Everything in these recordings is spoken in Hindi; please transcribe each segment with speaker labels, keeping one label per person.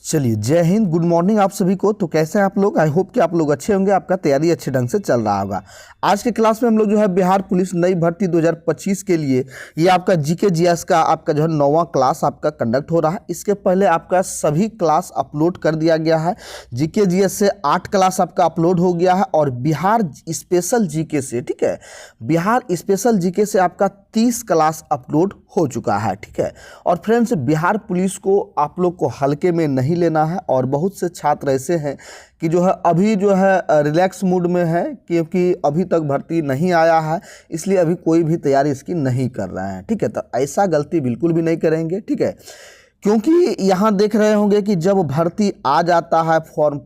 Speaker 1: चलिए, जय हिंद, गुड मॉर्निंग आप सभी को। तो कैसे हैं आप लोग? आई होप कि आप लोग अच्छे होंगे, आपका तैयारी अच्छे ढंग से चल रहा होगा। आज के क्लास में हम लोग जो है बिहार पुलिस नई भर्ती 2025 के लिए ये आपका जीके जीएस का आपका जो है 9वां क्लास आपका कंडक्ट हो रहा है। इसके पहले आपका सभी क्लास अपलोड कर दिया गया है। जीके जीएस से 8 क्लास आपका अपलोड हो गया है और बिहार स्पेशल जीके से, ठीक है, बिहार स्पेशल जीके से आपका 30 क्लास अपलोड हो चुका है, ठीक है। और फ्रेंड्स, बिहार पुलिस को आप लोग को हल्के में नहीं लेना है और बहुत से छात्र ऐसे हैं कि जो है अभी जो है रिलैक्स मूड में है, क्योंकि अभी तक भर्ती नहीं आया है, इसलिए अभी कोई भी तैयारी इसकी नहीं कर रहे हैं, ठीक है। तो ऐसा गलती बिल्कुल भी नहीं करेंगे, ठीक है, क्योंकि यहाँ देख रहे होंगे कि जब भर्ती आ जाता है, फॉर्म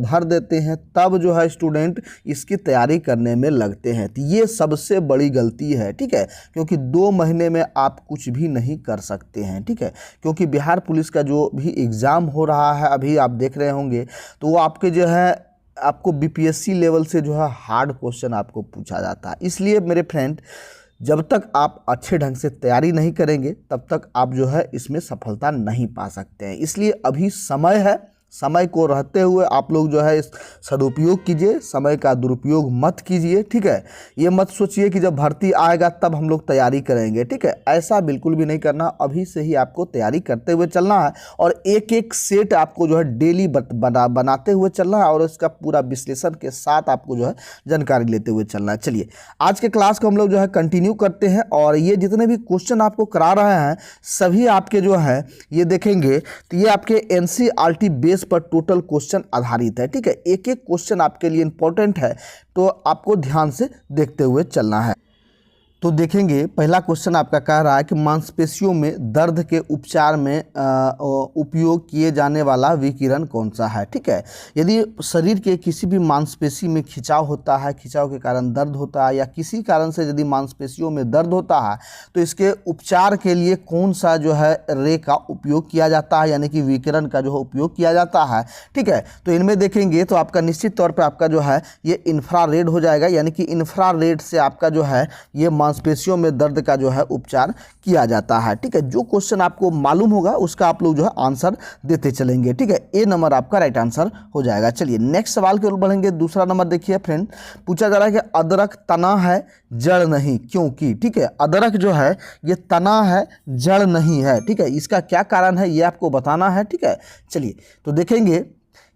Speaker 1: भर देते हैं, तब जो है स्टूडेंट इसकी तैयारी करने में लगते हैं। तो ये सबसे बड़ी गलती है, ठीक है, क्योंकि 2 महीने में आप कुछ भी नहीं कर सकते हैं, ठीक है। क्योंकि बिहार पुलिस का जो भी एग्ज़ाम हो रहा है अभी आप देख रहे होंगे, तो वो आपके जो है आपको बीपीएससी लेवल से जो है हार्ड क्वेश्चन आपको पूछा जाता है। इसलिए मेरे फ्रेंड, जब तक आप अच्छे ढंग से तैयारी नहीं करेंगे तब तक आप जो है इसमें सफलता नहीं पा सकते हैं। इसलिए अभी समय है, समय को रहते हुए आप लोग जो है इस सदुपयोग कीजिए, समय का दुरुपयोग मत कीजिए, ठीक है। ये मत सोचिए कि जब भर्ती आएगा तब हम लोग तैयारी करेंगे, ठीक है, ऐसा बिल्कुल भी नहीं करना। अभी से ही आपको तैयारी करते हुए चलना है और एक एक सेट आपको जो है डेली बनाते हुए चलना है और इसका पूरा विश्लेषण के साथ आपको जो है जानकारी लेते हुए चलना है। चलिए, आज के क्लास को हम लोग जो है कंटिन्यू करते हैं और ये जितने भी क्वेश्चन आपको करा रहे हैं सभी आपके जो है ये देखेंगे तो ये आपके एनसीईआरटी बेस पर टोटल क्वेश्चन आधारित है, ठीक है। एक एक क्वेश्चन आपके लिए इंपॉर्टेंट है, तो आपको ध्यान से देखते हुए चलना है। तो देखेंगे, पहला क्वेश्चन आपका कह रहा है कि मांसपेशियों में दर्द के उपचार में उपयोग किए जाने वाला विकिरण कौन सा है, ठीक है। यदि शरीर के किसी भी मांसपेशी में खिंचाव होता है, खिंचाव के कारण दर्द होता है, या किसी कारण से यदि मांसपेशियों में दर्द होता है तो इसके उपचार के लिए कौन सा जो है रे का उपयोग किया जाता है, यानी कि विकिरण का जो है उपयोग किया जाता है, ठीक है। तो इनमें देखेंगे तो आपका निश्चित तौर पर आपका जो है ये इंफ्रारेड हो जाएगा, यानी कि इंफ्रारेड से आपका जो है ये मांसपेशियों में दर्द का जो है उपचार किया जाता है, ठीक है। जो क्वेश्चन आपको मालूम होगा उसका आप लोग जो है आंसर देते चलेंगे, ठीक है। ए नंबर आपका राइट आंसर हो जाएगा। चलिए नेक्स्ट सवाल की ओर बढ़ेंगे। दूसरा नंबर देखिए फ्रेंड, पूछा जा रहा है कि अदरक तना है जड़ नहीं, क्योंकि, ठीक है। अदरक जो है ये तना है, जड़ नहीं है, ठीक है। इसका क्या कारण है ये आपको बताना है, ठीक है। चलिए तो देखेंगे,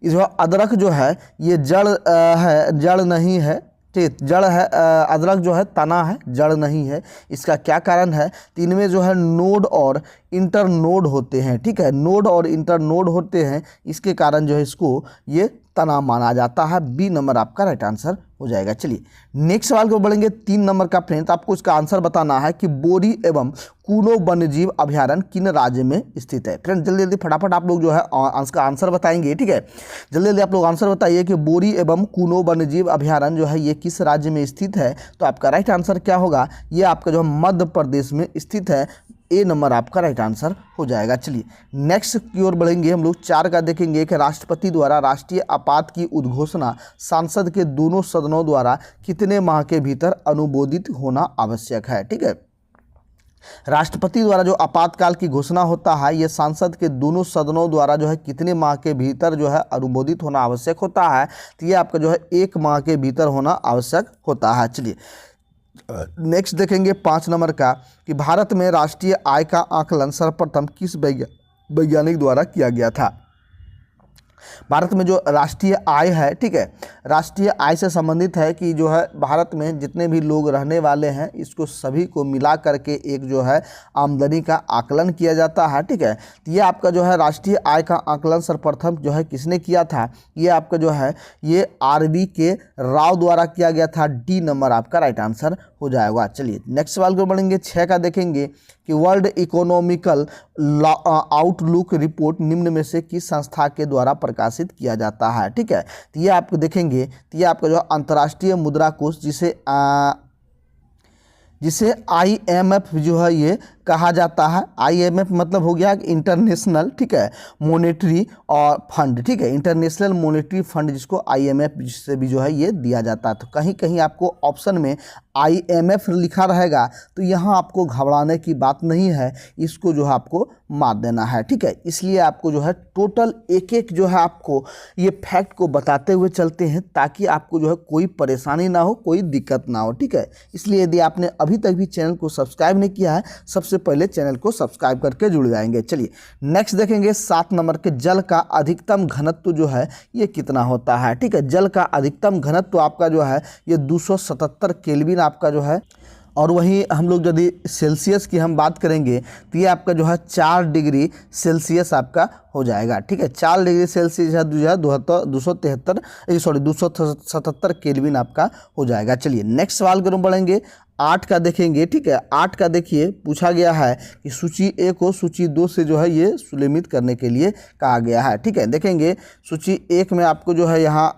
Speaker 1: इस अदरक जो है ये जड़ है, जड़ नहीं है, ठीक, जड़ है। अदरक जो है तना है, जड़ नहीं है। इसका क्या कारण है? तो इनमें जो है नोड और इंटर नोड होते हैं, ठीक है, नोड और इंटर नोड होते हैं, इसके कारण जो है इसको ये तना माना जाता है। बी नंबर आपका राइट आंसर हो जाएगा। चलिए नेक्स्ट सवाल को बढ़ेंगे। 3 नंबर का फ्रेंड, आपको इसका आंसर बताना है कि बोरी एवं कूनो वन्यजीव अभयारण्य किन राज्य में स्थित है। फ्रेंड जल्दी जल्दी फटाफट आप लोग जो है इसका आंसर बताएंगे, ठीक है। जल्दी जल्दी आप लोग आंसर बताइए कि बोरी एवं कूनो वन्यजीव अभयारण्य जो है ये किस राज्य में स्थित है। तो आपका राइट आंसर क्या होगा? ये आपका जो है मध्य प्रदेश में स्थित है। ए नंबर आपका राइट आंसर हो जाएगा। चलिए नेक्स्ट की ओर बढ़ेंगे। हम लोग 4 का देखेंगे कि राष्ट्रपति द्वारा राष्ट्रीय आपात की उद्घोषणा संसद के दोनों सदनों द्वारा कितने माह के भीतर अनुमोदित होना आवश्यक है, ठीक है। राष्ट्रपति द्वारा जो आपातकाल की घोषणा होता है ये सांसद के दोनों सदनों द्वारा जो है कितने माह के भीतर जो है अनुमोदित होना आवश्यक होता है। तो ये आपका जो है 1 माह के भीतर होना आवश्यक होता है। चलिए नेक्स्ट देखेंगे 5 नंबर का कि भारत में राष्ट्रीय आय का आकलन सर्वप्रथम किस वैज्ञानिक द्वारा किया गया था। भारत में जो राष्ट्रीय आय है, ठीक है, राष्ट्रीय आय से संबंधित है कि जो है भारत में जितने भी लोग रहने वाले हैं इसको सभी को मिला करके एक जो है आमदनी का आकलन किया जाता है, ठीक है। तो ये आपका जो है राष्ट्रीय आय का आकलन सर्वप्रथम जो है किसने किया था? ये आपका जो है ये आरबी के राव द्वारा किया गया था। डी नंबर आपका राइट आंसर हो जाएगा। चलिए नेक्स्ट सवाल को बढ़ेंगे। 6 का देखेंगे कि वर्ल्ड इकोनॉमिकल आउटलुक रिपोर्ट निम्न में से किस संस्था के द्वारा प्रकाशित किया जाता है, ठीक है। तो ये आप देखेंगे, तो ये आपका जो अंतर्राष्ट्रीय मुद्रा कोष जिसे IMF जो है ये कहा जाता है। IMF मतलब हो गया इंटरनेशनल, ठीक है, मॉनेटरी और फंड, ठीक है, इंटरनेशनल मॉनेटरी फंड जिसको IMF जिससे भी जो है ये दिया जाता है। तो कहीं कहीं आपको ऑप्शन में IMF लिखा रहेगा तो यहाँ आपको घबराने की बात नहीं है, इसको जो है आपको मार देना है, ठीक है। इसलिए आपको जो है टोटल एक एक जो है आपको ये फैक्ट को बताते हुए चलते हैं ताकि आपको जो है कोई परेशानी ना हो, कोई दिक्कत ना हो, ठीक है। इसलिए यदि आपने अभी तक भी चैनल को सब्सक्राइब नहीं किया है, सबसे पहले चैनल को सब्सक्राइब करके जुड़ जाएंगे। चलिए नेक्स्ट देखेंगे 7 नंबर के जल का अधिकतम घनत्व जो है ये कितना होता है, ठीक है। जल का अधिकतम घनत्व आपका जो है ये 277 केल्विन आपका जो है, और वहीं हम लोग यदि सेल्सियस की हम बात करेंगे तो ये आपका जो है 4 डिग्री सेल्सियस आपका हो जाएगा, ठीक है। 4 डिग्री सेल्सियस जो है 277 केल्विन आपका हो जाएगा। चलिए नेक्स्ट सवाल की ओर बढ़ेंगे, 8 का देखेंगे, ठीक है। 8 का देखिए पूछा गया है कि सूची 1 को सूची 2 से जो है ये सुलेमित करने के लिए कहा गया है, ठीक है। देखेंगे सूची 1 में आपको जो है यहाँ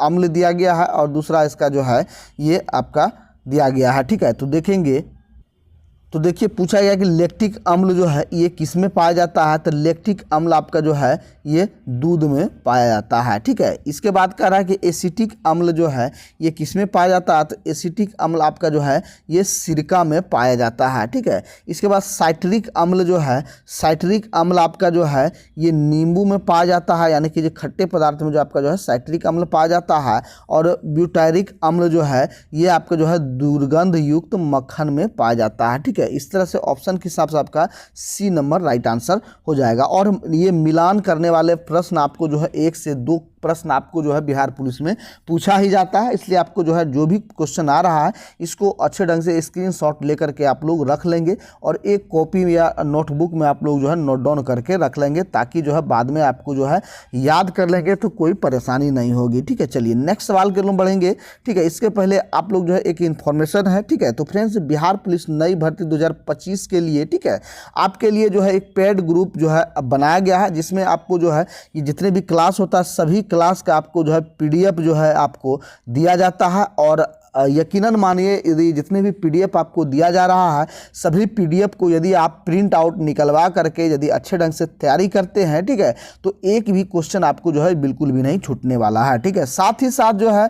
Speaker 1: अम्ल दिया गया है और दूसरा इसका जो है ये आपका दिया गया है, ठीक है। तो देखेंगे तो देखिए पूछा गया कि लैक्टिक अम्ल जो है ये किस में पाया जाता है, तो लैक्टिक अम्ल आपका जो है ये दूध में पाया जाता है, ठीक है। इसके बाद कह रहा है कि एसिटिक अम्ल जो है ये किस में पाया जाता है, तो एसिटिक अम्ल आपका जो है ये सिरका में पाया जाता है, ठीक है। इसके बाद साइट्रिक अम्ल जो है, साइट्रिक अम्ल आपका जो है ये नींबू में पाया जाता है, यानी कि जो खट्टे पदार्थ में जो आपका जो है साइट्रिक अम्ल पाया जाता है। और ब्यूटायरिक अम्ल जो है ये आपका जो है दुर्गंध युक्त मक्खन में पाया जाता है, ठीक है। इस तरह से ऑप्शन के हिसाब से आपका C नंबर राइट आंसर हो जाएगा। और ये मिलान करने वाले प्रश्न आपको जो है 1 से 2 प्रश्न आपको जो है बिहार पुलिस में पूछा ही जाता है, इसलिए आपको जो है जो भी क्वेश्चन आ रहा है इसको अच्छे ढंग से स्क्रीनशॉट लेकर के आप लोग रख लेंगे और एक कॉपी या नोटबुक में आप लोग जो है नोट डाउन करके रख लेंगे ताकि जो है बाद में आपको जो है याद कर लेंगे तो कोई परेशानी नहीं होगी, ठीक है। चलिए नेक्स्ट सवाल के लिए बढ़ेंगे, ठीक है। इसके पहले आप लोग जो है एक इन्फॉर्मेशन है, ठीक है। तो फ्रेंड्स बिहार पुलिस नई भर्ती 2025 के लिए, ठीक है, आपके लिए जो है एक पेड ग्रुप जो है बनाया गया है जिसमें आपको जो है ये जितने भी क्लास होता है सभी क्लास का आपको जो है PDF जो है आपको दिया जाता है। और यकीनन मानिए यदि जितने भी PDF आपको दिया जा रहा है सभी PDF को यदि आप प्रिंट आउट निकलवा करके यदि अच्छे ढंग से तैयारी करते हैं, ठीक है, तो एक भी क्वेश्चन आपको जो है बिल्कुल भी नहीं छूटने वाला है, ठीक है। साथ ही साथ जो है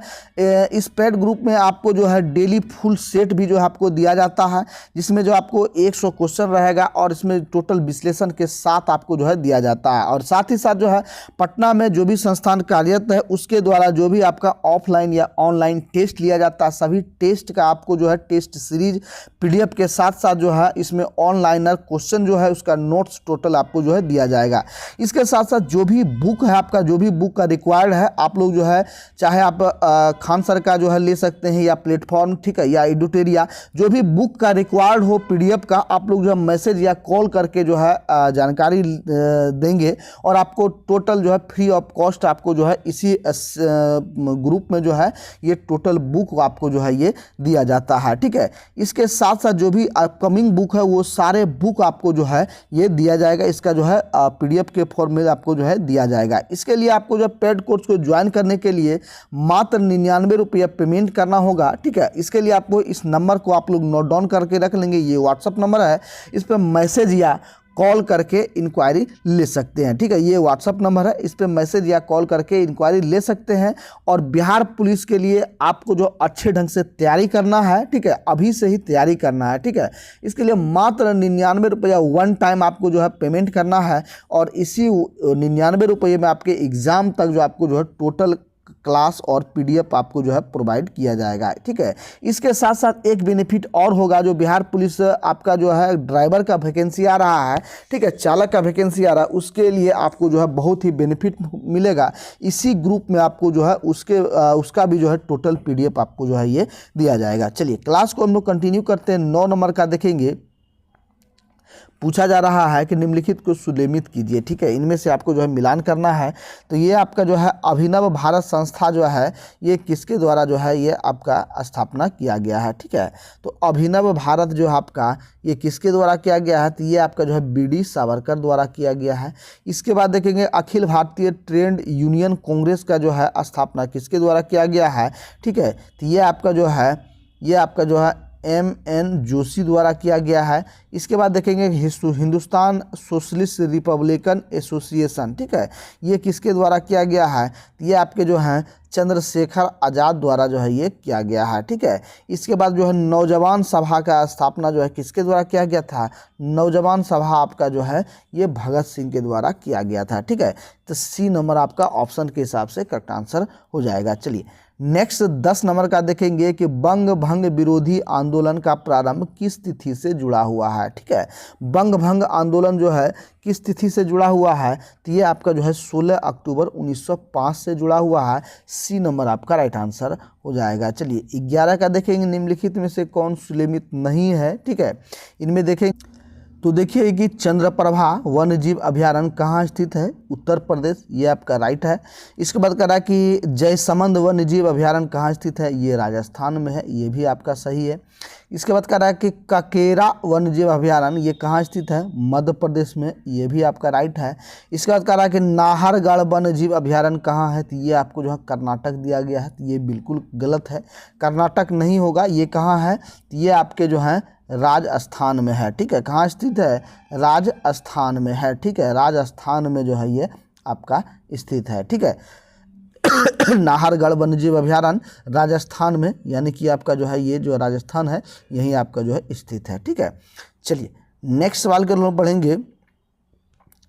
Speaker 1: इस पेड ग्रुप में आपको जो है डेली फुल सेट भी जो है आपको दिया जाता है जिसमें जो आपको 100 क्वेश्चन रहेगा और इसमें टोटल विश्लेषण के साथ आपको जो है दिया जाता है। और साथ ही साथ जो है पटना में जो भी संस्थान कार्यरत है उसके द्वारा जो भी आपका ऑफलाइन या ऑनलाइन टेस्ट लिया जाता है सभी टेस्ट का आपको जो है टेस्ट सीरीज PDF के साथ साथ जो है इसमें ऑनलाइनर क्वेश्चन जो है उसका नोट्स टोटल आपको जो है दिया जाएगा। इसके साथ साथ जो भी बुक है आपका जो भी बुक का रिक्वायर्ड है आप लोग जो है चाहे आप खान सर का जो है ले सकते हैं या प्लेटफॉर्म, ठीक है, या एडुटेरिया जो भी बुक का रिक्वायर्ड हो PDF का आप लोग जो है मैसेज या कॉल करके जो है जानकारी देंगे और आपको टोटल जो है फ्री ऑफ कॉस्ट आपको जो है इसी ग्रुप में जो है ये टोटल बुक आपको जो है ये दिया जाता है, ठीक है। इसके साथ साथ जो भी अपकमिंग बुक है वो सारे बुक आपको जो है ये दिया जाएगा, इसका जो है PDF के फॉर्म में आपको जो है दिया जाएगा। इसके लिए आपको जो पेड कोर्स को ज्वाइन करने के लिए मात्र 99 रुपया पेमेंट करना होगा, ठीक है। इसके लिए आपको इस नंबर को आप लोग नोट डाउन करके रख लेंगे, ये व्हाट्सअप नंबर है, इस पर मैसेज या कॉल करके इंक्वायरी ले सकते हैं, ठीक है। ये व्हाट्सअप नंबर है, इस पर मैसेज या कॉल करके इंक्वायरी ले सकते हैं। और बिहार पुलिस के लिए आपको जो अच्छे ढंग से तैयारी करना है, ठीक है, अभी से ही तैयारी करना है, ठीक है। इसके लिए मात्र 99 रुपया वन टाइम आपको जो है पेमेंट करना है और इसी 99 रुपये में आपके एग्ज़ाम तक जो आपको जो है टोटल क्लास और PDF आपको जो है प्रोवाइड किया जाएगा, ठीक है। इसके साथ साथ एक बेनिफिट और होगा, जो बिहार पुलिस आपका जो है ड्राइवर का वैकेंसी आ रहा है, ठीक है, चालक का वैकेंसी आ रहा है, उसके लिए आपको जो है बहुत ही बेनिफिट मिलेगा। इसी ग्रुप में आपको जो है उसका भी जो है टोटल PDF आपको जो है ये दिया जाएगा। चलिए क्लास को हम लोग कंटिन्यू करते हैं। 9 नंबर का देखेंगे, पूछा जा रहा है कि निम्नलिखित को सुलेमित कीजिए, ठीक है। इनमें से आपको जो है मिलान करना है। तो ये आपका जो है अभिनव भारत संस्था जो है ये किसके द्वारा जो है ये आपका स्थापना किया गया है, ठीक है। तो अभिनव भारत जो है आपका ये किसके द्वारा किया गया है, तो ये आपका जो है BD सावरकर द्वारा किया गया है। इसके बाद देखेंगे अखिल भारतीय ट्रेड यूनियन कांग्रेस का जो है स्थापना किसके द्वारा किया गया है, ठीक है। तो ये आपका जो है M.N. जोशी द्वारा किया गया है। इसके बाद देखेंगे हिंदुस्तान सोशलिस्ट रिपब्लिकन एसोसिएशन, ठीक है, ये किसके द्वारा किया गया है? ये आपके जो हैं चंद्रशेखर आज़ाद द्वारा जो है ये किया गया है, ठीक है। इसके बाद जो है नौजवान सभा का स्थापना जो है किसके द्वारा किया गया था? नौजवान सभा आपका जो है ये भगत सिंह के द्वारा किया गया था, ठीक है। तो सी नंबर आपका ऑप्शन के हिसाब से करेक्ट आंसर हो जाएगा। चलिए नेक्स्ट 10 नंबर का देखेंगे कि बंग भंग विरोधी आंदोलन का प्रारंभ किस तिथि से जुड़ा हुआ है, ठीक है। बंग भंग आंदोलन जो है किस तिथि से जुड़ा हुआ है? तो ये आपका जो है 16 अक्टूबर 1905 से जुड़ा हुआ है। सी नंबर आपका राइट आंसर हो जाएगा। चलिए 11 का देखेंगे निम्नलिखित में से कौन सुलेमित नहीं है, ठीक है। इनमें देखेंगे तो देखिए कि चंद्रप्रभा वन्यजीव अभयारण्य कहाँ स्थित है? उत्तर प्रदेश, ये आपका राइट है। इसके बाद कह रहा है कि जयसमंद वन्यजीव अभयारण्य कहाँ स्थित है? ये राजस्थान में है, ये भी आपका सही है। इसके बाद कह रहा है कि ककेरा वन्यजीव अभयारण्य ये कहाँ स्थित है? मध्य प्रदेश में, ये भी आपका राइट है। इसके बाद कह रहा है कि नाहरगढ़ वन्यजीव अभयारण्य कहाँ है? तो ये आपको जो है कर्नाटक दिया गया है, तो ये बिल्कुल गलत है, कर्नाटक नहीं होगा। ये कहाँ है? तो ये आपके जो है राजस्थान में है, ठीक है। कहाँ स्थित है? राजस्थान में है, ठीक है। राजस्थान में जो है ये आपका स्थित है, ठीक है। नाहरगढ़ वन्यजीव अभयारण्य राजस्थान में, यानी कि आपका जो है ये जो राजस्थान है यहीं आपका जो है स्थित है, ठीक है। चलिए नेक्स्ट सवाल के लोग पढ़ेंगे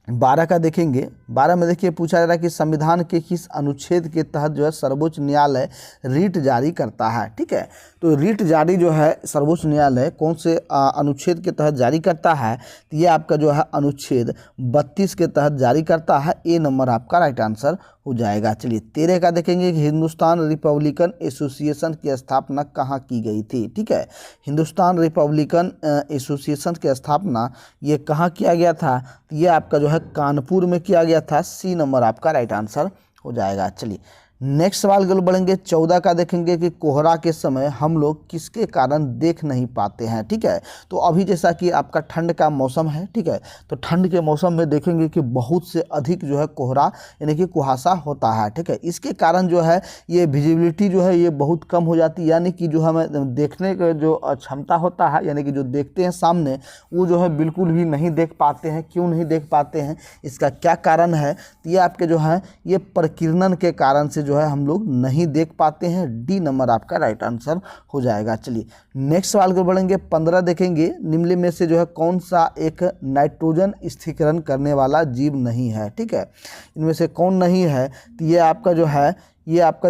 Speaker 1: 12 का देखेंगे। 12 में देखिए पूछा जा रहा है कि संविधान के किस अनुच्छेद के तहत जो है सर्वोच्च न्यायालय रीट जारी करता है, ठीक है। तो रीट जारी जो है सर्वोच्च न्यायालय कौन से अनुच्छेद के तहत जारी करता है? तो ये आपका जो है अनुच्छेद 32 के तहत जारी करता है। ए नंबर आपका राइट आंसर हो जाएगा। चलिए 13 का देखेंगे कि हिंदुस्तान रिपब्लिकन एसोसिएशन की स्थापना कहाँ की गई थी, ठीक है। हिंदुस्तान रिपब्लिकन एसोसिएशन की स्थापना ये कहाँ किया गया था? तो ये आपका जो है कानपुर में किया गया था। सी नंबर आपका राइट आंसर हो जाएगा। चलिए नेक्स्ट सवाल के बढ़ेंगे 14 का देखेंगे कि कोहरा के समय हम लोग किसके कारण देख नहीं पाते हैं, ठीक है। तो अभी जैसा कि आपका ठंड का मौसम है, ठीक है, तो ठंड के मौसम में देखेंगे कि बहुत से अधिक जो है कोहरा यानी कि कुहासा होता है, ठीक है। इसके कारण जो है ये विजिबिलिटी जो है ये बहुत कम हो जाती है, यानी कि जो हमें देखने का जो क्षमता होता है यानी कि जो देखते हैं सामने वो जो है बिल्कुल भी नहीं देख पाते हैं। क्यों नहीं देख पाते हैं, इसका क्या कारण है? तो ये आपके जो है ये प्रकीर्णन के कारण से जो है हम लोग नहीं देख पाते हैं। डी नंबर आपका राइट आंसर हो जाएगा। चलिए नेक्स्ट सवाल को बढ़ेंगे 15 देखेंगे निम्न में से जो है कौन सा एक नाइट्रोजन स्थिरीकरण करने वाला जीव नहीं है, ठीक है। इनमें से कौन नहीं है? तो ये आपका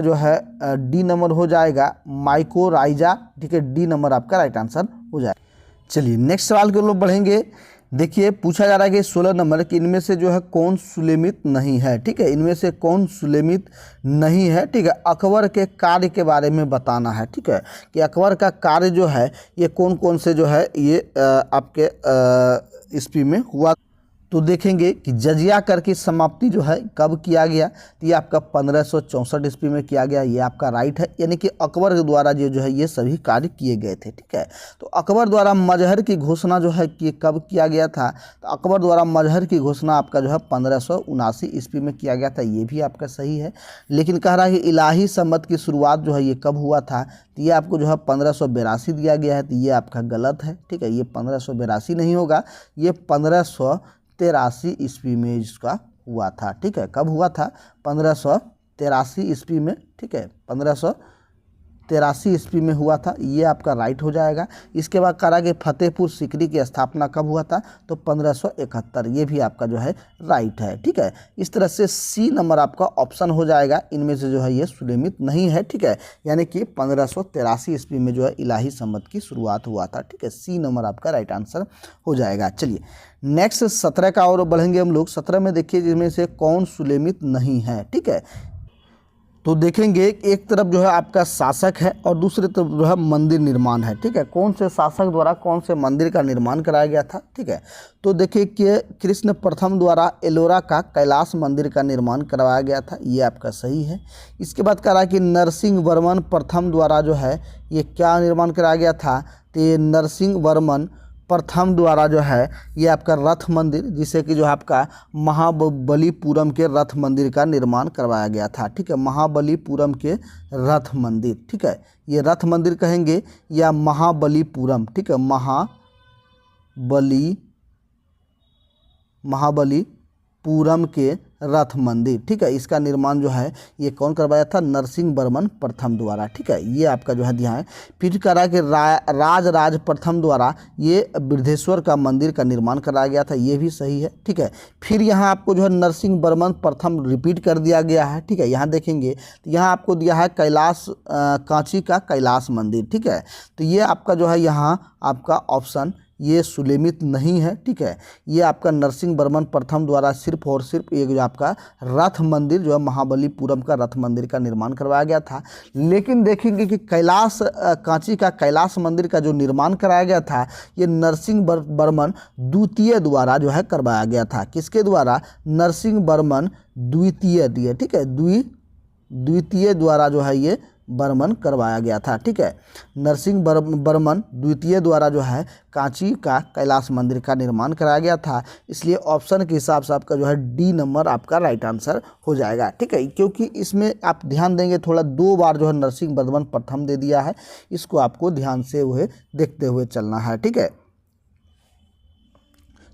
Speaker 1: जो है डी नंबर हो जाएगा माइकोराइजा, ठीक है। डी नंबर आपका राइट आंसर हो जाएगा। चलिए नेक्स्ट सवाल के लोग बढ़ेंगे। देखिए पूछा जा रहा है कि 16 नंबर कि इनमें से जो है कौन सुलेमित नहीं है, ठीक है। इनमें से कौन सुलेमित नहीं है, ठीक है। अकबर के कार्य के बारे में बताना है, ठीक है, कि अकबर का कार्य जो है ये कौन कौन से जो है ये आपके ईस्वी में हुआ। तो देखेंगे कि जजिया कर की समाप्ति जो है कब किया गया? तो ये आपका 1564 ईस्वी में किया गया, ये आपका राइट है। यानी कि अकबर के द्वारा जो है ये सभी कार्य किए गए थे, ठीक है। तो अकबर द्वारा मजहर की घोषणा जो है कि कब किया गया था? तो अकबर द्वारा मजहर की घोषणा आपका जो है 1579 ईस्वी में किया गया था, ये भी आपका सही है। लेकिन कह रहा है कि इलाही सम्मत की शुरुआत जो है ये कब हुआ था? तो ये आपको जो है 1582 दिया गया है, तो ये आपका गलत है, ठीक है। ये 1582 नहीं होगा, ये 1583 ईस्वी में इसका हुआ था, ठीक है। कब हुआ था? 1583 ईस्वी में, ठीक है। 1583 ईस्वी में हुआ था, ये आपका राइट हो जाएगा। इसके बाद कहा कि फतेहपुर सीकरी की स्थापना कब हुआ था? तो 1571, ये भी आपका जो है राइट है, ठीक है। इस तरह से सी नंबर आपका ऑप्शन हो जाएगा। इनमें से जो है ये सुलेमित नहीं है, ठीक है। यानी कि 1583 ईस्वी में जो है इलाही सम्मत की शुरुआत हुआ था, ठीक है। सी नंबर आपका राइट आंसर हो जाएगा। चलिए नेक्स्ट 17 का और बढ़ेंगे हम लोग। 17 में देखिए जिसमें से कौन सुलेमित नहीं है, ठीक है। तो देखेंगे एक तरफ जो है आपका शासक है और दूसरी तरफ जो है मंदिर निर्माण है, ठीक है। कौन से शासक द्वारा कौन से मंदिर का निर्माण कराया गया था, ठीक है। तो देखिए कि कृष्ण प्रथम द्वारा एलोरा का कैलाश मंदिर का निर्माण करवाया गया था, ये आपका सही है। इसके बाद कह रहा है कि नरसिंह वर्मन प्रथम द्वारा जो है ये क्या निर्माण कराया गया था? तो ये नरसिंह वर्मन प्रथम द्वारा जो है ये आपका रथ मंदिर, जिसे कि जो है आपका महाबलीपुरम के रथ मंदिर का निर्माण करवाया गया था। ठीक है, महाबलीपुरम के रथ मंदिर। ठीक है, ये रथ मंदिर कहेंगे या महाबलीपुरम। ठीक है, महाबलीपुरम के रथ मंदिर। ठीक है, इसका निर्माण जो है ये कौन करवाया था? नरसिंह वर्मन प्रथम द्वारा। ठीक है, ये आपका जो है ध्यान है। फिर करा कि राज प्रथम द्वारा ये बृहदेश्वर का मंदिर का निर्माण कराया गया था, ये भी सही है। ठीक है, फिर यहाँ आपको जो है नरसिंह वर्मन प्रथम रिपीट कर दिया गया है। ठीक है, यहाँ देखेंगे तो यहाँ आपको दिया है कैलाश कांची का कैलाश मंदिर। ठीक है, तो ये आपका जो है यहाँ आपका ऑप्शन ये सुलेमित नहीं है। ठीक है, ये आपका नरसिंह वर्मन प्रथम द्वारा सिर्फ और सिर्फ एक जो आपका रथ मंदिर जो है महाबलीपुरम का रथ मंदिर का निर्माण करवाया गया था। लेकिन देखेंगे कि कैलाश कांची का कैलाश मंदिर का जो निर्माण कराया गया था ये नरसिंह वर्मन द्वितीय द्वारा जो है करवाया गया था। किसके द्वारा? नरसिंह वर्मन द्वितीय। ठीक है, द्वितीय द्वारा जो है ये बर्मन करवाया गया था। ठीक है, नरसिंह वर्मन द्वितीय द्वारा जो है कांची का कैलाश मंदिर का निर्माण कराया गया था। इसलिए ऑप्शन के हिसाब से आपका जो है डी नंबर आपका राइट आंसर हो जाएगा। ठीक है, क्योंकि इसमें आप ध्यान देंगे थोड़ा 2 बार जो है नरसिंह वर्मन प्रथम दे दिया है, इसको आपको ध्यान से हुए देखते हुए चलना है। ठीक है,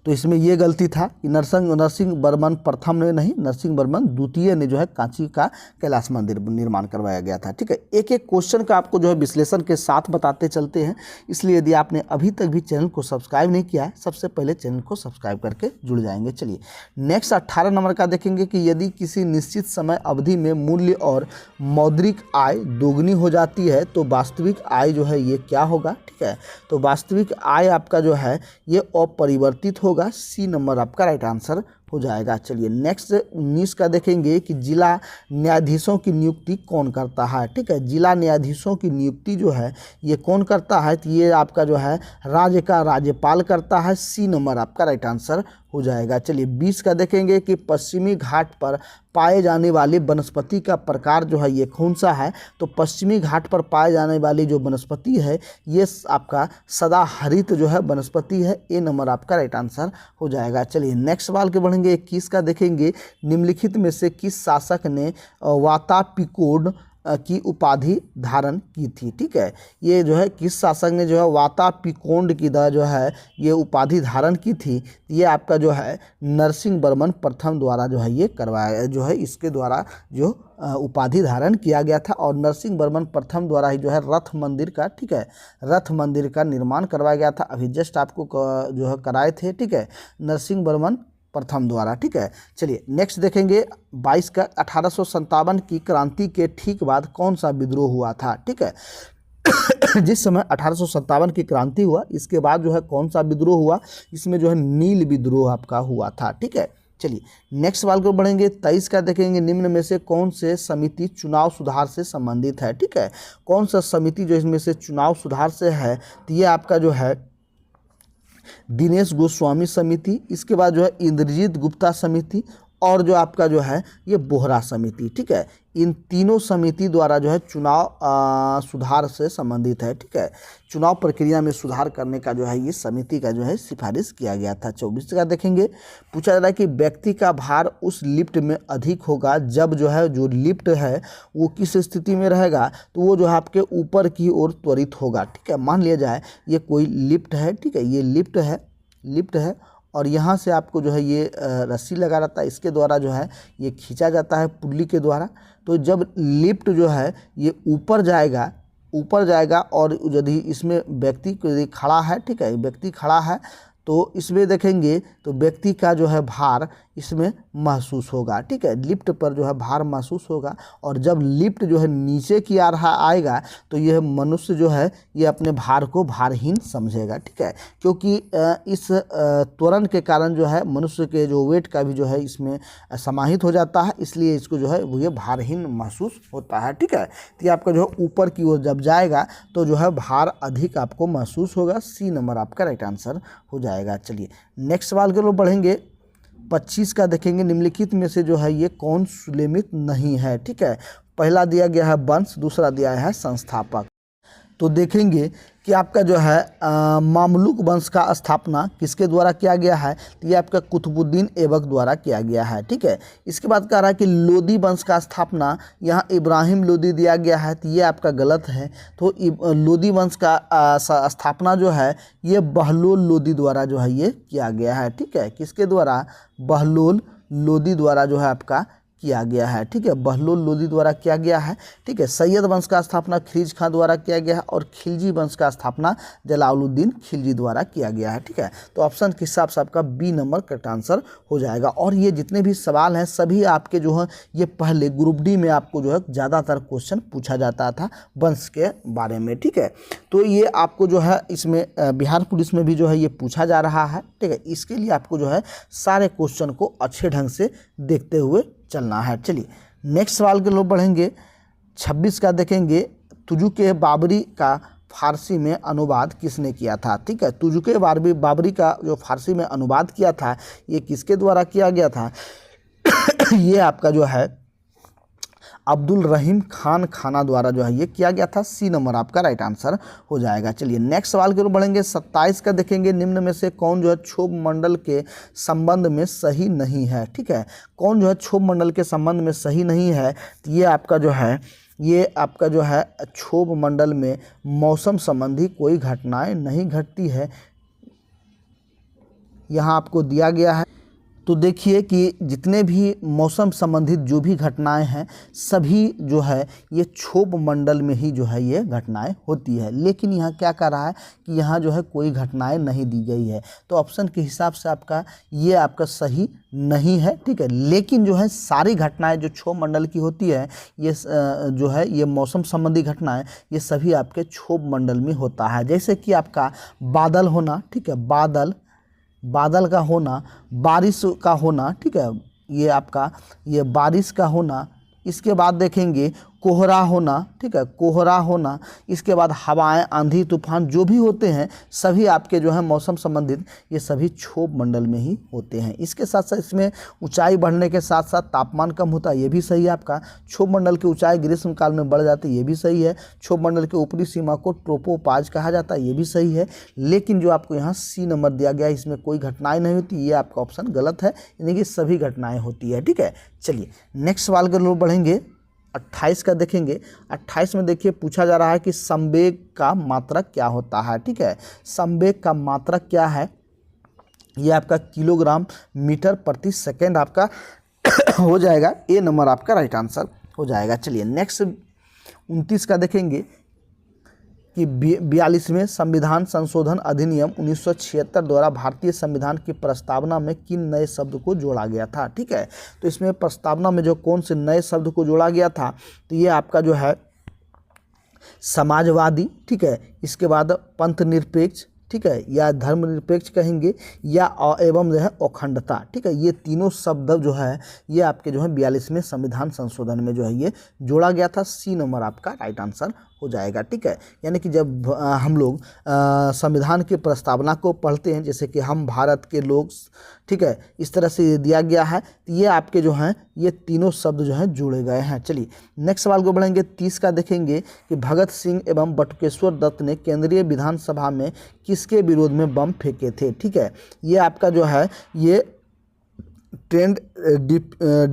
Speaker 1: तो इसमें ये गलती था कि नरसिंह वर्मन प्रथम ने नहीं, नरसिंह वर्मन द्वितीय ने जो है कांची का कैलाश मंदिर निर्माण करवाया गया था। ठीक है, एक एक क्वेश्चन का आपको जो है विश्लेषण के साथ बताते चलते हैं, इसलिए यदि आपने अभी तक भी चैनल को सब्सक्राइब नहीं किया है, सबसे पहले चैनल को सब्सक्राइब करके जुड़ जाएंगे। चलिए नेक्स्ट 18 नंबर का देखेंगे कि यदि किसी निश्चित समय अवधि में मूल्य और मौद्रिक आय दोगुनी हो जाती है तो वास्तविक आय जो है ये क्या होगा? ठीक है, तो वास्तविक आय आपका जो है ये अपरिवर्तित होगा। सी नंबर आपका राइट आंसर हो जाएगा। चलिए नेक्स्ट 19 का देखेंगे कि जिला न्यायाधीशों की नियुक्ति कौन करता है? ठीक है, जिला न्यायाधीशों की नियुक्ति जो है ये कौन करता है? तो ये आपका जो है राज्य का राज्यपाल करता है। सी नंबर आपका राइट आंसर हो जाएगा। चलिए 20 का देखेंगे कि पश्चिमी घाट पर पाए जाने वाली वनस्पति का प्रकार जो है ये कौन सा है? तो पश्चिमी घाट पर पाए जाने वाली जो वनस्पति है ये आपका सदाहरित जो है वनस्पति है। ए नंबर आपका राइट आंसर हो जाएगा। चलिए नेक्स्ट सवाल के बढ़ेंगे। 21 का देखेंगे निम्नलिखित में से किस शासक ने वातापिकोड की उपाधि धारण की थी? ठीक है, ये जो है किस शासक ने जो है वातापिकोड की जो है ये उपाधि धारण की थी? ये आपका जो है नरसिंह वर्मन प्रथम द्वारा जो है ये करवाया जो है इसके द्वारा जो उपाधि धारण किया गया था। और नरसिंह वर्मन प्रथम द्वारा ही जो है रथ मंदिर का, ठीक है, रथ मंदिर का निर्माण करवाया गया था। अभी जस्ट आपको जो है कराए थे। ठीक है, नरसिंह वर्मन प्रथम द्वारा। ठीक है, चलिए नेक्स्ट देखेंगे 22 का 1857 की क्रांति के ठीक बाद कौन सा विद्रोह हुआ था? ठीक है, जिस समय 1857 की क्रांति हुआ इसके बाद जो है कौन सा विद्रोह हुआ? इसमें जो है नील विद्रोह आपका हुआ था। ठीक है, चलिए नेक्स्ट सवाल को बढ़ेंगे। 23 का देखेंगे निम्न में से कौन से समिति चुनाव सुधार से संबंधित है? ठीक है, कौन सा समिति जो इसमें से चुनाव सुधार से है? तो ये आपका जो है दिनेश गोस्वामी समिति, इसके बाद जो है इंद्रजीत गुप्ता समिति और जो आपका जो है ये बोहरा समिति। ठीक है, इन तीनों समिति द्वारा जो है चुनाव सुधार से संबंधित है। ठीक है, चुनाव प्रक्रिया में सुधार करने का जो है ये समिति का जो है सिफारिश किया गया था। 24 का देखेंगे, पूछा जा रहा है कि व्यक्ति का भार उस लिफ्ट में अधिक होगा जब जो है जो लिफ्ट है वो किस स्थिति में रहेगा? तो वो जो है आपके ऊपर की ओर त्वरित होगा। ठीक है, मान लिया जाए ये कोई लिफ्ट है। ठीक है, ये लिफ्ट है और यहाँ से आपको जो है ये रस्सी लगा रहता है, इसके द्वारा जो है ये खींचा जाता है पुल्ली के द्वारा। तो जब लिफ्ट जो है ये ऊपर जाएगा और यदि इसमें व्यक्ति यदि खड़ा है, ठीक है, व्यक्ति खड़ा है तो इसमें देखेंगे तो व्यक्ति का जो है भार इसमें महसूस होगा। ठीक है, लिफ्ट पर जो है भार महसूस होगा। और जब लिफ्ट जो है नीचे की आ रहा आएगा तो यह मनुष्य जो है ये अपने भार को भारहीन समझेगा। ठीक है, क्योंकि इस त्वरण के कारण जो है मनुष्य के जो वेट का भी जो है इसमें समाहित हो जाता है, इसलिए इसको जो है वो ये भारहीन महसूस होता है। ठीक है, तो ये आपका जो है ऊपर की ओर जब जाएगा तो जो है भार अधिक आपको महसूस होगा। सी नंबर आपका राइट आंसर हो जाएगा। चलिए नेक्स्ट सवाल के लोग बढ़ेंगे। 25 का देखेंगे निम्नलिखित में से जो है ये कौन सुलेमित नहीं है? ठीक है, पहला दिया गया है वंश, दूसरा दिया है संस्थापक। तो देखेंगे कि आपका जो है मामलुक वंश का स्थापना किसके द्वारा किया गया है, तो ये आपका कुतुबुद्दीन ऐबक द्वारा किया गया है। ठीक है, इसके बाद कह रहा है कि लोदी वंश का स्थापना यहाँ इब्राहिम लोदी दिया गया है, तो ये आपका गलत है। तो लोदी वंश का स्थापना जो है ये बहलोल लोदी द्वारा जो है ये किया गया है। ठीक है, किसके द्वारा, बहलोल लोदी द्वारा जो है आपका किया गया है। ठीक है, बहलोल लोदी द्वारा किया गया है। ठीक है, सैयद वंश का स्थापना खिलजी खां द्वारा किया गया है और खिलजी वंश का स्थापना जलालुद्दीन खिलजी द्वारा किया गया है। ठीक है, तो ऑप्शन के हिसाब से आपका बी नंबर करेक्ट आंसर हो जाएगा। और ये जितने भी सवाल हैं सभी आपके जो है ये पहले ग्रुप डी में आपको जो है ज़्यादातर क्वेश्चन पूछा जाता था वंश के बारे में। ठीक है, तो ये आपको जो है इसमें बिहार पुलिस में भी जो है ये पूछा जा रहा है। ठीक है, इसके लिए आपको जो है सारे क्वेश्चन को अच्छे ढंग से देखते हुए चलना है। चलिए नेक्स्ट सवाल के लोग बढ़ेंगे। 26 का देखेंगे, तुजुके बाबरी का फारसी में अनुवाद किसने किया था। ठीक है, तुजुके बाबरी का जो फारसी में अनुवाद किया था ये किसके द्वारा किया गया था ये आपका जो है अब्दुल रहीम खान खाना द्वारा जो है ये किया गया था। सी नंबर आपका राइट आंसर हो जाएगा। चलिए नेक्स्ट सवाल की ओर बढ़ेंगे। 27 का देखेंगे, निम्न में से कौन जो है क्षोभ मंडल के संबंध में सही नहीं है। ठीक है, कौन जो है क्षोभ मंडल के संबंध में सही नहीं है, तो ये आपका जो है क्षोभ मंडल में मौसम संबंधी कोई घटनाएं नहीं घटती है, यहाँ आपको दिया गया है। तो देखिए कि जितने भी मौसम संबंधित जो भी घटनाएं हैं सभी जो है ये क्षोभ मंडल में ही जो है ये घटनाएं होती है। लेकिन यहाँ क्या कर रहा है कि यहाँ जो है कोई घटनाएं नहीं दी गई है, तो ऑप्शन के हिसाब से आपका सही नहीं है। ठीक है, लेकिन जो है सारी घटनाएं जो क्षोभ मंडल की होती है ये जो है ये मौसम संबंधी घटनाएं ये सभी आपके क्षोभ मंडल में होता है। जैसे कि आपका बादल होना, ठीक है, बादल का होना, बारिश का होना। ठीक है, ये बारिश का होना, इसके बाद देखेंगे कोहरा होना। ठीक है, कोहरा होना, इसके बाद हवाएं, आंधी, तूफान जो भी होते हैं सभी आपके जो है मौसम संबंधित ये सभी क्षोभ मंडल में ही होते हैं। इसके साथ साथ इसमें ऊंचाई बढ़ने के साथ साथ तापमान कम होता है, ये भी सही है आपका। क्षोभ मंडल की ऊंचाई ग्रीष्म काल में बढ़ जाती है, ये भी सही है। क्षोभ मंडल के ऊपरी सीमा को ट्रोपोपाज कहा जाता है, ये भी सही है। लेकिन जो आपको यहाँ सी नंबर दिया गया है इसमें कोई घटनाएं नहीं होती, ये आपका ऑप्शन गलत है, यानी कि सभी घटनाएं होती है। ठीक है, चलिए नेक्स्ट सवाल की ओर बढ़ेंगे। 28 का देखेंगे। 28 में देखिए पूछा जा रहा है कि संवेग का मात्रक क्या होता है। ठीक है, संवेग का मात्रक क्या है, ये आपका किलोग्राम मीटर प्रति सेकेंड आपका हो जाएगा। ए नंबर आपका राइट आंसर हो जाएगा। चलिए नेक्स्ट 29 का देखेंगे कि 42वें संविधान संशोधन अधिनियम 1976 द्वारा भारतीय संविधान की प्रस्तावना में किन नए शब्द को जोड़ा गया था। ठीक है, तो इसमें प्रस्तावना में जो कौन से नए शब्द को जोड़ा गया था, तो ये आपका जो है समाजवादी, ठीक है, इसके बाद पंथ निरपेक्ष, ठीक है, या धर्मनिरपेक्ष कहेंगे, या एवं जो है अखंडता। ठीक है, ये तीनों शब्द जो है ये आपके जो है 42वें संविधान संशोधन में जो है ये जोड़ा गया था। सी नंबर आपका राइट आंसर हो जाएगा। ठीक है, यानी कि जब हम लोग संविधान की प्रस्तावना को पढ़ते हैं, जैसे कि हम भारत के लोग, ठीक है, इस तरह से ये दिया गया है, तो ये आपके जो हैं ये तीनों शब्द जो हैं जुड़े गए हैं। चलिए नेक्स्ट सवाल को बढ़ेंगे। 30 का देखेंगे कि भगत सिंह एवं बटुकेश्वर दत्त ने केंद्रीय विधानसभा में किसके विरोध में बम फेंके थे। ठीक है, ये आपका जो है ये ट्रेड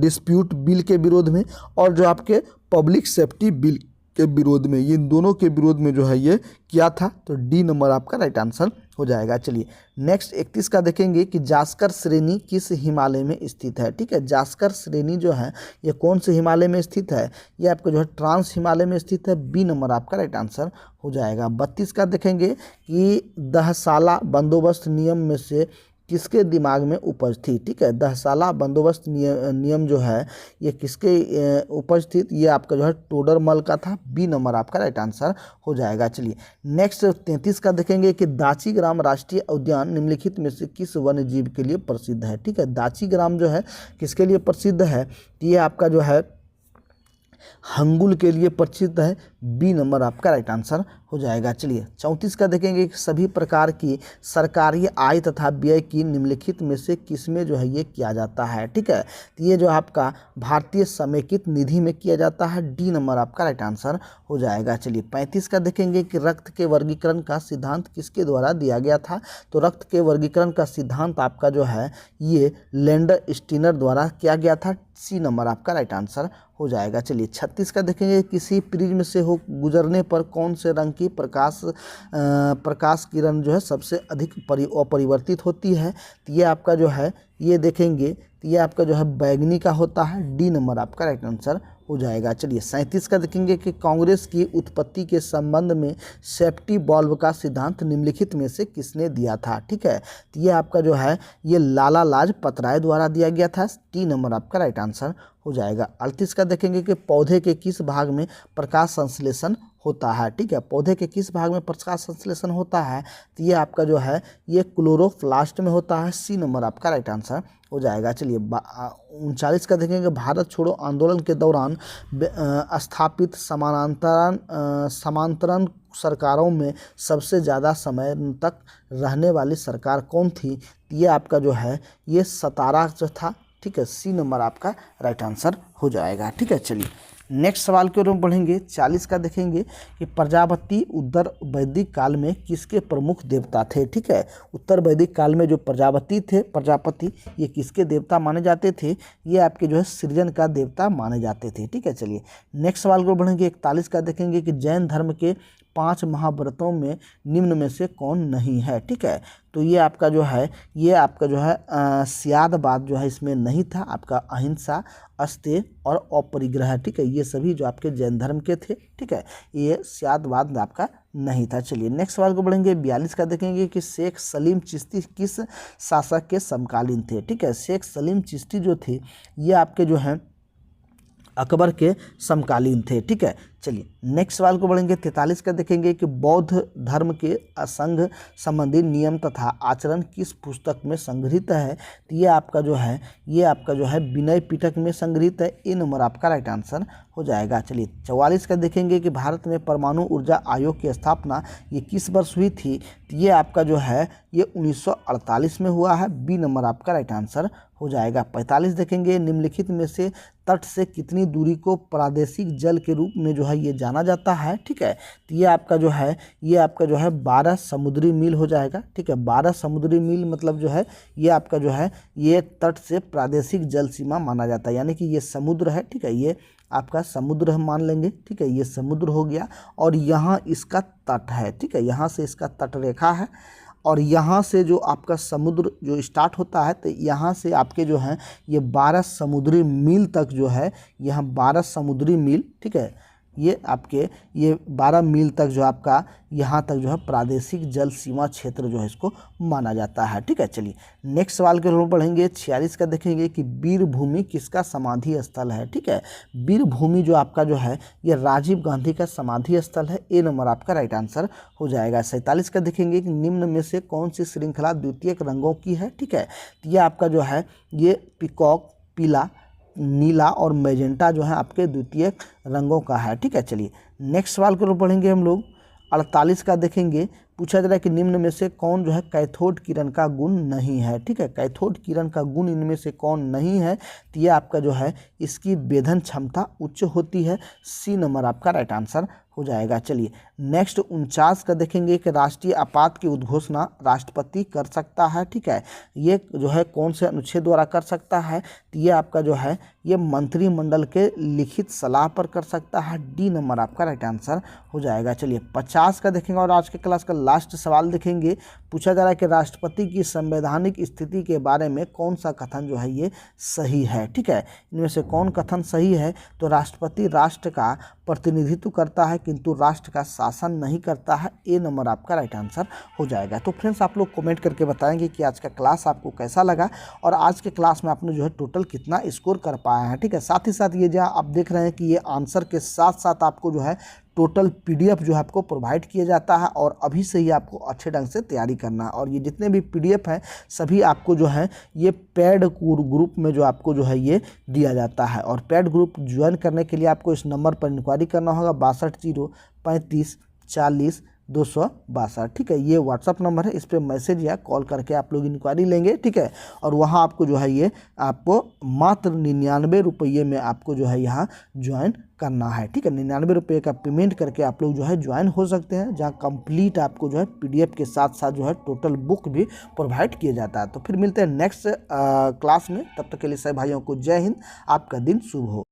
Speaker 1: डिस्प्यूट बिल के विरोध में और जो आपके पब्लिक सेफ्टी बिल के विरोध में, ये दोनों के विरोध में जो है ये किया था। तो डी नंबर आपका राइट आंसर हो जाएगा। चलिए नेक्स्ट 31 का देखेंगे कि जास्कर श्रेणी किस हिमालय में स्थित है। ठीक है, जास्कर श्रेणी जो है ये कौन से हिमालय में स्थित है, ये आपका जो है ट्रांस हिमालय में स्थित है। बी नंबर आपका राइट आंसर हो जाएगा। 32 का देखेंगे कि दहसाला बंदोबस्त नियम में से किसके दिमाग में उपज थी। ठीक है, दहसाला बंदोबस्त नियम जो है ये किसके उपज थी, ये आपका जो है टोडरमल का था। बी नंबर आपका राइट आंसर हो जाएगा। चलिए नेक्स्ट 33 का देखेंगे कि दाचीग्राम राष्ट्रीय उद्यान निम्नलिखित में से किस वन्य जीव के लिए प्रसिद्ध है। ठीक है, दाचीग्राम जो है किसके लिए प्रसिद्ध है, ये आपका जो है हंगुल के लिए प्रसिद्ध है। बी नंबर आपका राइट आंसर हो जाएगा। चलिए 34 का देखेंगे कि सभी प्रकार की सरकारी आय तथा व्यय की निम्नलिखित में से किसमें जो है ये किया जाता है। ठीक है, तो ये जो आपका भारतीय समेकित निधि में किया जाता है। डी नंबर आपका राइट आंसर हो जाएगा। चलिए 35 का देखेंगे कि रक्त के वर्गीकरण का सिद्धांत किसके द्वारा दिया गया था। तो रक्त के वर्गीकरण का सिद्धांत आपका जो है ये लैंडर स्टीनर द्वारा किया गया था। सी नंबर आपका राइट आंसर हो जाएगा। चलिए 36 का देखेंगे किसी प्रिज्म से हो गुजरने पर कौन से रंग की प्रकाश किरण जो है सबसे अधिक अपरिवर्तित होती है। तो ये आपका जो है ये देखेंगे तो ये आपका जो है बैगनी का होता है। डी नंबर आपका राइट आंसर हो जाएगा। चलिए 37 का देखेंगे कि कांग्रेस की उत्पत्ति के संबंध में सेफ्टी बॉल्व का सिद्धांत निम्नलिखित में से किसने दिया था। ठीक है, तो ये आपका जो है ये लाला लाजपत राय द्वारा दिया गया था। टी नंबर आपका राइट आंसर हो जाएगा। 38 का देखेंगे कि पौधे के किस भाग में प्रकाश संश्लेषण होता है। ठीक है, पौधे के किस भाग में प्रकाश संश्लेषण होता है। तो ये आपका जो है ये क्लोरोप्लास्ट में होता है। सी नंबर आपका राइट आंसर हो जाएगा। चलिए 39 का देखेंगे भारत छोड़ो आंदोलन के दौरान स्थापित समांतरण सरकारों में सबसे ज़्यादा समय तक रहने वाली सरकार कौन थी। ये आपका जो है ये सतारा जो था। ठीक है, सी नंबर आपका राइट आंसर हो जाएगा। ठीक है, चलिए नेक्स्ट सवाल के ओर बढ़ेंगे। 40 का देखेंगे कि प्रजापति उत्तर वैदिक काल में किसके प्रमुख देवता थे। ठीक है, उत्तर वैदिक काल में जो प्रजापति ये किसके देवता माने जाते थे। ये आपके जो है सृजन का देवता माने जाते थे। ठीक है, चलिए नेक्स्ट सवाल को बढ़ेंगे। 41 का देखेंगे कि जैन धर्म के 5 महाव्रतों में निम्न में से कौन नहीं है। ठीक है, तो ये आपका जो है स्यादवाद जो है इसमें नहीं था। आपका अहिंसा, अस्तेय और अपरिग्रह। ठीक है, ये सभी जो आपके जैन धर्म के थे। ठीक है, ये स्यादवाद आपका नहीं था। चलिए नेक्स्ट सवाल को बढ़ेंगे। 42 का देखेंगे कि शेख सलीम चिश्ती किस शासक के समकालीन थे। ठीक है, शेख सलीम चिश्ती जो थे ये आपके जो हैं अकबर के समकालीन थे। ठीक है, चलिए नेक्स्ट सवाल को बढ़ेंगे। 43 का देखेंगे कि बौद्ध धर्म के असंघ संबंधी नियम तथा आचरण किस पुस्तक में संग्रहित है। तो ये आपका जो है विनय पिटक में संग्रहित है। ए नंबर आपका राइट आंसर हो जाएगा। चलिए 44 का देखेंगे कि भारत में परमाणु ऊर्जा आयोग की स्थापना ये किस वर्ष हुई थी। तो ये आपका जो है ये 1948 में हुआ है। बी नंबर आपका राइट आंसर हो जाएगा। 45 देखेंगे निम्नलिखित में से तट से कितनी दूरी को प्रादेशिक जल के रूप में जो है ये जाना जाता है। ठीक है, तो ये आपका जो है 12 समुद्री मील हो जाएगा। ठीक है, 12 समुद्री मील मतलब जो है ये आपका जो है ये तट से प्रादेशिक जल सीमा माना जाता है, यानी कि ये समुद्र है। ठीक है, ये आपका समुद्र हम मान लेंगे। ठीक है, ये समुद्र हो गया और यहाँ इसका तट है। ठीक है, यहाँ से इसका तट रेखा है और यहाँ से जो आपका समुद्र जो स्टार्ट होता है तो यहाँ से आपके जो हैं ये 12 समुद्री मील तक जो है यहाँ 12 समुद्री मील। ठीक है, ये आपके ये 12 मील तक जो आपका यहाँ तक जो है प्रादेशिक जल सीमा क्षेत्र जो है इसको माना जाता है। ठीक है, चलिए नेक्स्ट सवाल के ओर बढ़ेंगे। 46 का देखेंगे कि वीरभूमि किसका समाधि स्थल है। ठीक है, वीरभूमि जो आपका जो है ये राजीव गांधी का समाधि स्थल है। ए नंबर आपका राइट आंसर हो जाएगा। 47 का देखेंगे कि निम्न में से कौन सी श्रृंखला द्वितीयक रंगों की है। ठीक है, तो ये आपका जो है ये पीकॉक, पीला, नीला और मैजेंटा जो है आपके द्वितीयक रंगों का है। ठीक है, चलिए नेक्स्ट सवाल को पढ़ेंगे हम लोग। 48 का देखेंगे, पूछा जा रहा है कि निम्न में से कौन जो है कैथोड किरण का गुण नहीं है। ठीक है, कैथोड किरण का गुण इनमें से कौन नहीं है। तो ये आपका जो है इसकी वेधन क्षमता उच्च होती है। सी नंबर आपका राइट आंसर हो जाएगा। चलिए नेक्स्ट 49 का देखेंगे कि राष्ट्रीय आपात की उद्घोषणा राष्ट्रपति कर सकता है। ठीक है, ये जो है कौन से अनुच्छेद द्वारा कर सकता है। तो ये आपका जो है ये मंत्रिमंडल के लिखित सलाह पर कर सकता है। डी नंबर आपका राइट आंसर हो जाएगा। चलिए 50 का देखेंगे और आज के क्लास का लास्ट सवाल देखेंगे। पूछा जा रहा है कि राष्ट्रपति की संवैधानिक स्थिति के बारे में कौन सा कथन जो है ये सही है। ठीक है, इनमें से कौन कथन सही है। तो राष्ट्रपति राष्ट्र का प्रतिनिधित्व करता है किंतु राष्ट्र का शासन नहीं करता है। ए नंबर आपका राइट आंसर हो जाएगा। तो फ्रेंड्स आप लोग कमेंट करके बताएंगे कि आज का क्लास आपको कैसा लगा और आज के क्लास में आपने जो है टोटल कितना स्कोर कर पाया है। ठीक है, साथ ही साथ ये जो आप देख रहे हैं कि ये आंसर के साथ साथ आपको जो है टोटल PDF जो है आपको प्रोवाइड किया जाता है और अभी से ही आपको अच्छे ढंग से तैयारी करना है। और ये जितने भी PDF हैं सभी आपको जो है ये पेड ग्रुप में जो आपको जो है ये दिया जाता है। और पेड ग्रुप ज्वाइन करने के लिए आपको इस नंबर पर इंक्वायरी करना होगा 62 035 40 262, ठीक है। ये व्हाट्सअप नंबर है, इस पर मैसेज या कॉल करके आप लोग इंक्वायरी लेंगे, ठीक है। और वहाँ आपको जो है ये आपको मात्र 99 रुपये में आपको जो है यहाँ ज्वाइन करना है, ठीक है। 99 रुपये का पेमेंट करके आप लोग जो है ज्वाइन हो सकते हैं, जहाँ कंप्लीट आपको जो है PDF के साथ साथ जो है टोटल बुक भी प्रोवाइड किया जाता है। तो फिर मिलते हैं नेक्स्ट क्लास में, तब तक के लिए सभी भाइयों को जय हिंद, आपका दिन शुभ हो।